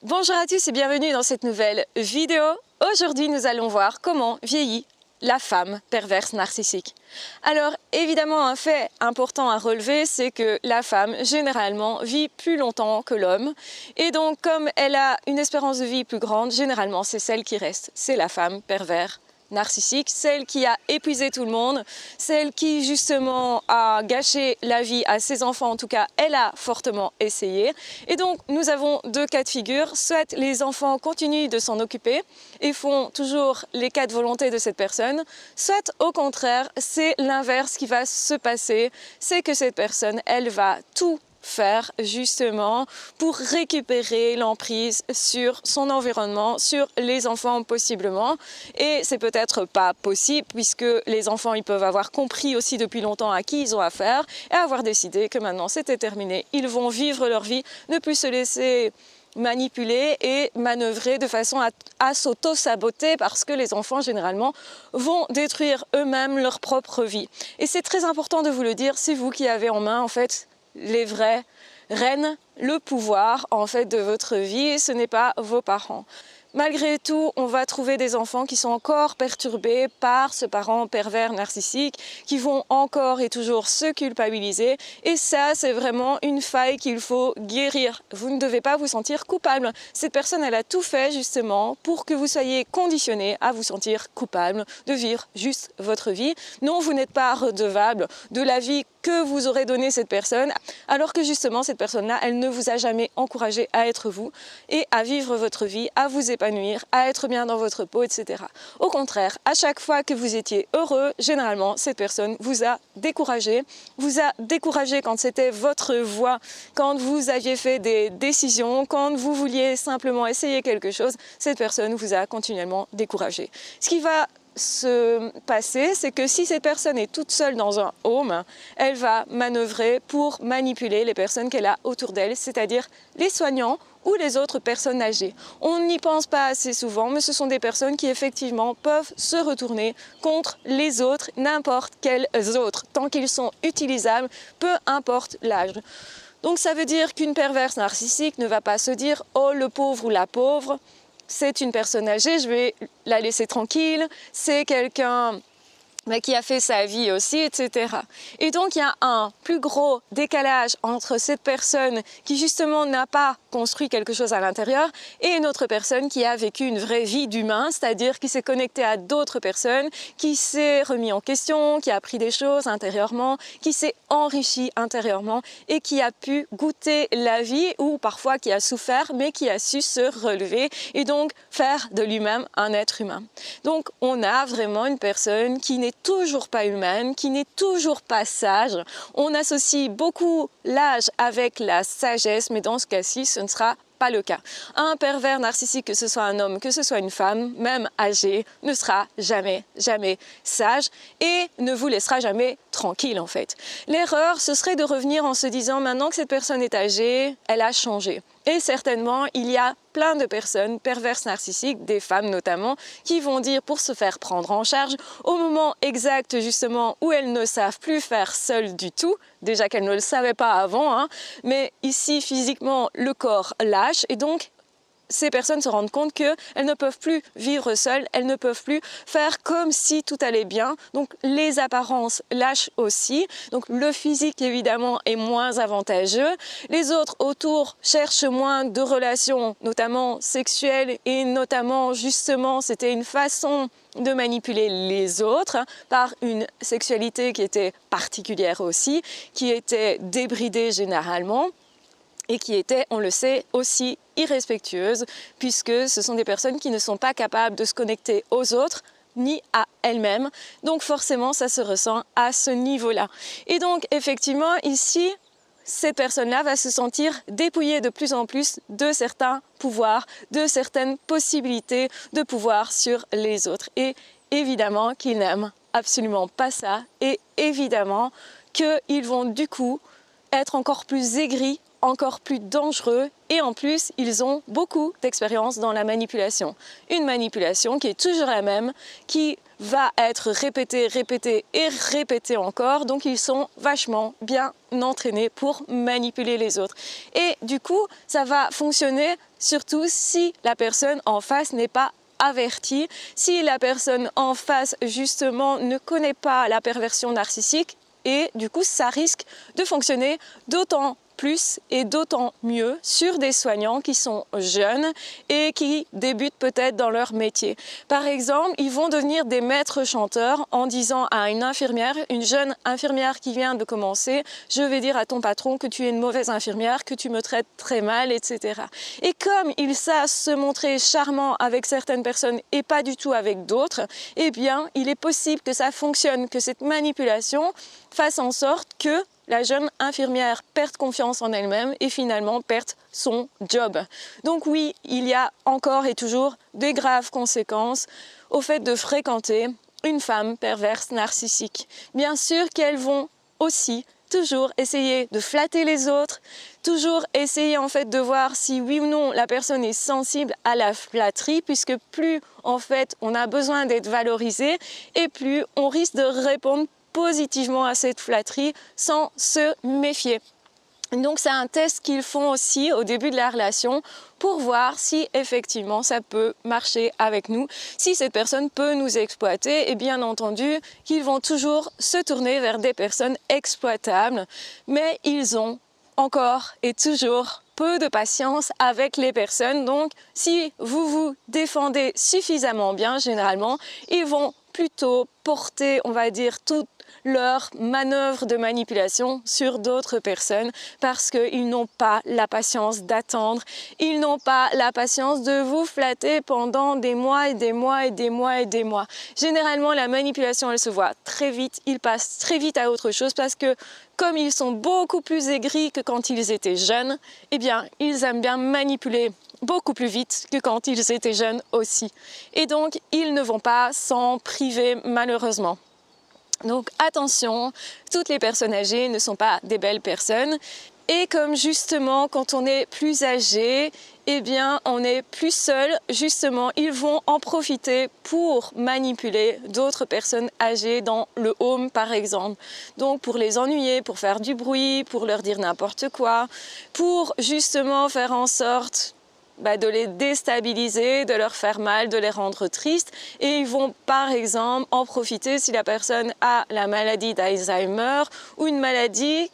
Bonjour à tous et bienvenue dans cette nouvelle vidéo. Aujourd'hui, nous allons voir comment vieillit la femme perverse narcissique. Alors évidemment, un fait important à relever, c'est que la femme généralement vit plus longtemps que l'homme et donc comme elle a une espérance de vie plus grande, généralement c'est celle qui reste, c'est la femme perverse narcissique, celle qui a épuisé tout le monde, celle qui justement a gâché la vie à ses enfants, en tout cas elle a fortement essayé. Et donc nous avons deux cas de figure, soit les enfants continuent de s'en occuper et font toujours les cas de volonté de cette personne, soit au contraire c'est l'inverse qui va se passer, c'est que cette personne elle va tout faire justement pour récupérer l'emprise sur son environnement, sur les enfants possiblement. Et c'est peut-être pas possible puisque les enfants ils peuvent avoir compris aussi depuis longtemps à qui ils ont affaire et avoir décidé que maintenant c'était terminé. Ils vont vivre leur vie, ne plus se laisser manipuler et manœuvrer de façon à s'auto-saboter parce que les enfants généralement vont détruire eux-mêmes leur propre vie. Et c'est très important de vous le dire, c'est vous qui avez en main en fait les vraies reines, le pouvoir en fait de votre vie, ce n'est pas vos parents. Malgré tout, on va trouver des enfants qui sont encore perturbés par ce parent pervers narcissique, qui vont encore et toujours se culpabiliser. Et ça, c'est vraiment une faille qu'il faut guérir. Vous ne devez pas vous sentir coupable. Cette personne, elle a tout fait justement pour que vous soyez conditionné à vous sentir coupable de vivre juste votre vie. Non, vous n'êtes pas redevable de la vie que vous aurez donnée cette personne, alors que justement cette personne-là, elle ne vous a jamais encouragé à être vous et à vivre votre vie, à vous épanouir, à être bien dans votre peau, etc. Au contraire, à chaque fois que vous étiez heureux, généralement, cette personne vous a découragé quand c'était votre voie, quand vous aviez fait des décisions, quand vous vouliez simplement essayer quelque chose, cette personne vous a continuellement découragé. Ce qui va se passer, c'est que si cette personne est toute seule dans un home, elle va manœuvrer pour manipuler les personnes qu'elle a autour d'elle, c'est-à-dire les soignants ou les autres personnes âgées. On n'y pense pas assez souvent, mais ce sont des personnes qui effectivement peuvent se retourner contre les autres, n'importe quels autres, tant qu'ils sont utilisables, peu importe l'âge. Donc ça veut dire qu'une perverse narcissique ne va pas se dire « Oh, le pauvre ou la pauvre », c'est une personne âgée, je vais la laisser tranquille, c'est quelqu'un qui a fait sa vie aussi, etc. Et donc il y a un plus gros décalage entre cette personne qui justement n'a pas construit quelque chose à l'intérieur et une autre personne qui a vécu une vraie vie d'humain, c'est-à-dire qui s'est connecté à d'autres personnes, qui s'est remis en question, qui a appris des choses intérieurement, qui s'est enrichi intérieurement et qui a pu goûter la vie ou parfois qui a souffert mais qui a su se relever et donc faire de lui-même un être humain. Donc on a vraiment une personne qui n'est toujours pas humaine, qui n'est toujours pas sage. On associe beaucoup l'âge avec la sagesse, mais dans ce cas-ci, ce ne sera pas le cas. Un pervers narcissique, que ce soit un homme, que ce soit une femme, même âgé, ne sera jamais sage et ne vous laissera jamais tranquille en fait. L'erreur, ce serait de revenir en se disant maintenant que cette personne est âgée, elle a changé. Et certainement, il y a plein de personnes perverses narcissiques, des femmes notamment, qui vont dire pour se faire prendre en charge au moment exact justement où elles ne savent plus faire seules du tout, déjà qu'elles ne le savaient pas avant, mais ici physiquement le corps lâche et donc ces personnes se rendent compte qu'elles ne peuvent plus vivre seules, elles ne peuvent plus faire comme si tout allait bien. Donc les apparences lâchent aussi. Donc le physique évidemment est moins avantageux. Les autres autour cherchent moins de relations, notamment sexuelles et notamment justement c'était une façon de manipuler les autres par une sexualité qui était particulière aussi, qui était débridée généralement. Et qui étaient, on le sait, aussi irrespectueuses, puisque ce sont des personnes qui ne sont pas capables de se connecter aux autres, ni à elles-mêmes. Donc forcément, ça se ressent à ce niveau-là. Et donc, effectivement, ici, cette personne-là va se sentir dépouillée de plus en plus de certains pouvoirs, de certaines possibilités de pouvoir sur les autres. Et évidemment qu'ils n'aiment absolument pas ça. Et évidemment qu'ils vont du coup être encore plus aigris, encore plus dangereux et en plus ils ont beaucoup d'expérience dans la manipulation. Une manipulation qui est toujours la même, qui va être répété, répété et répété encore. Donc ils sont vachement bien entraînés pour manipuler les autres. Et du coup, ça va fonctionner surtout si la personne en face n'est pas avertie, si la personne en face justement ne connaît pas la perversion narcissique. Et du coup, ça risque de fonctionner d'autant plus et d'autant mieux sur des soignants qui sont jeunes et qui débutent peut-être dans leur métier. Par exemple, ils vont devenir des maîtres chanteurs en disant à une infirmière, une jeune infirmière qui vient de commencer, je vais dire à ton patron que tu es une mauvaise infirmière, que tu me traites très mal, etc. Et comme ils savent se montrer charmants avec certaines personnes et pas du tout avec d'autres, eh bien, il est possible que ça fonctionne, que cette manipulation fasse en sorte que la jeune infirmière perde confiance en elle-même et finalement perde son job. Donc oui, il y a encore et toujours des graves conséquences au fait de fréquenter une femme perverse narcissique. Bien sûr qu'elles vont aussi toujours essayer de flatter les autres, toujours essayer en fait de voir si oui ou non la personne est sensible à la flatterie, puisque plus en fait on a besoin d'être valorisé et plus on risque de répondre positivement à cette flatterie sans se méfier. Donc c'est un test qu'ils font aussi au début de la relation pour voir si effectivement ça peut marcher avec nous, si cette personne peut nous exploiter, et bien entendu qu'ils vont toujours se tourner vers des personnes exploitables, mais ils ont encore et toujours peu de patience avec les personnes. Donc si vous vous défendez suffisamment bien, généralement ils vont plutôt porter, on va dire, toute leur manœuvre de manipulation sur d'autres personnes parce qu'ils n'ont pas la patience d'attendre, ils n'ont pas la patience de vous flatter pendant des mois et des mois et des mois et des mois. Généralement, la manipulation, elle se voit très vite, ils passent très vite à autre chose parce que comme ils sont beaucoup plus aigris que quand ils étaient jeunes, eh bien, ils aiment bien manipuler beaucoup plus vite que quand ils étaient jeunes aussi. Et donc, ils ne vont pas s'en priver malheureusement. Donc attention, toutes les personnes âgées ne sont pas des belles personnes. Et comme justement, quand on est plus âgé, eh bien, on est plus seul. Justement, ils vont en profiter pour manipuler d'autres personnes âgées dans le home, par exemple. Donc, pour les ennuyer, pour faire du bruit, pour leur dire n'importe quoi, pour justement faire en sorte de les déstabiliser, de leur faire mal, de les rendre tristes. Et ils vont par exemple en profiter si la personne a la maladie d'Alzheimer ou une maladie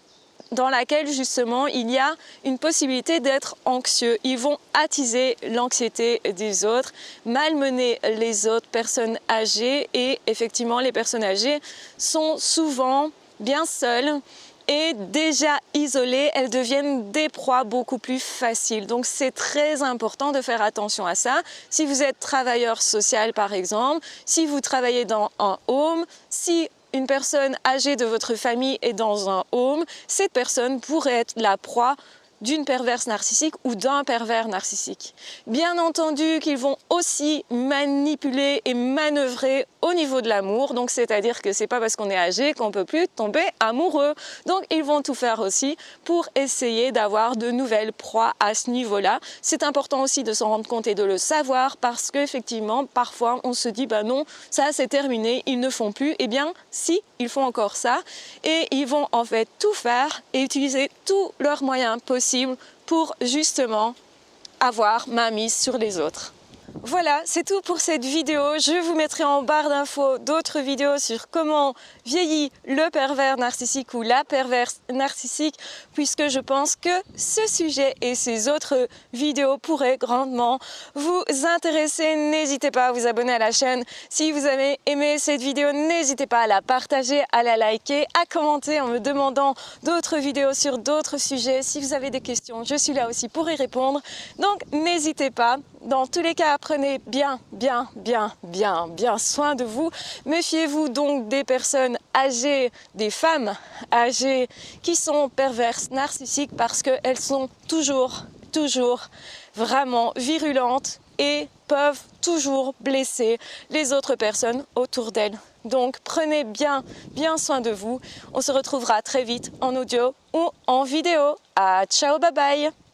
dans laquelle justement il y a une possibilité d'être anxieux. Ils vont attiser l'anxiété des autres, malmener les autres personnes âgées, et effectivement les personnes âgées sont souvent bien seules et déjà isolées, elles deviennent des proies beaucoup plus faciles. Donc c'est très important de faire attention à ça. Si vous êtes travailleur social par exemple, si vous travaillez dans un home, si une personne âgée de votre famille est dans un home, cette personne pourrait être la proie d'une perverse narcissique ou d'un pervers narcissique. Bien entendu qu'ils vont aussi manipuler et manœuvrer au niveau de l'amour, donc c'est-à-dire que c'est pas parce qu'on est âgé qu'on peut plus tomber amoureux. Donc ils vont tout faire aussi pour essayer d'avoir de nouvelles proies à ce niveau-là. C'est important aussi de s'en rendre compte et de le savoir parce qu'effectivement, parfois on se dit non, ça c'est terminé, ils ne font plus. Eh bien, si, ils font encore ça et ils vont en fait tout faire et utiliser tous leurs moyens possibles pour justement avoir ma mise sur les autres. Voilà, c'est tout pour cette vidéo. Je vous mettrai en barre d'infos d'autres vidéos sur comment vieillit le pervers narcissique ou la perverse narcissique, puisque je pense que ce sujet et ces autres vidéos pourraient grandement vous intéresser. N'hésitez pas à vous abonner à la chaîne. Si vous avez aimé cette vidéo, n'hésitez pas à la partager, à la liker, à commenter en me demandant d'autres vidéos sur d'autres sujets. Si vous avez des questions, je suis là aussi pour y répondre. Donc n'hésitez pas. Dans tous les cas, prenez bien soin de vous. Méfiez-vous donc des personnes âgées, des femmes âgées qui sont perverses, narcissiques, parce qu'elles sont toujours vraiment virulentes et peuvent toujours blesser les autres personnes autour d'elles. Donc prenez bien soin de vous. On se retrouvera très vite en audio ou en vidéo. Ciao, bye bye!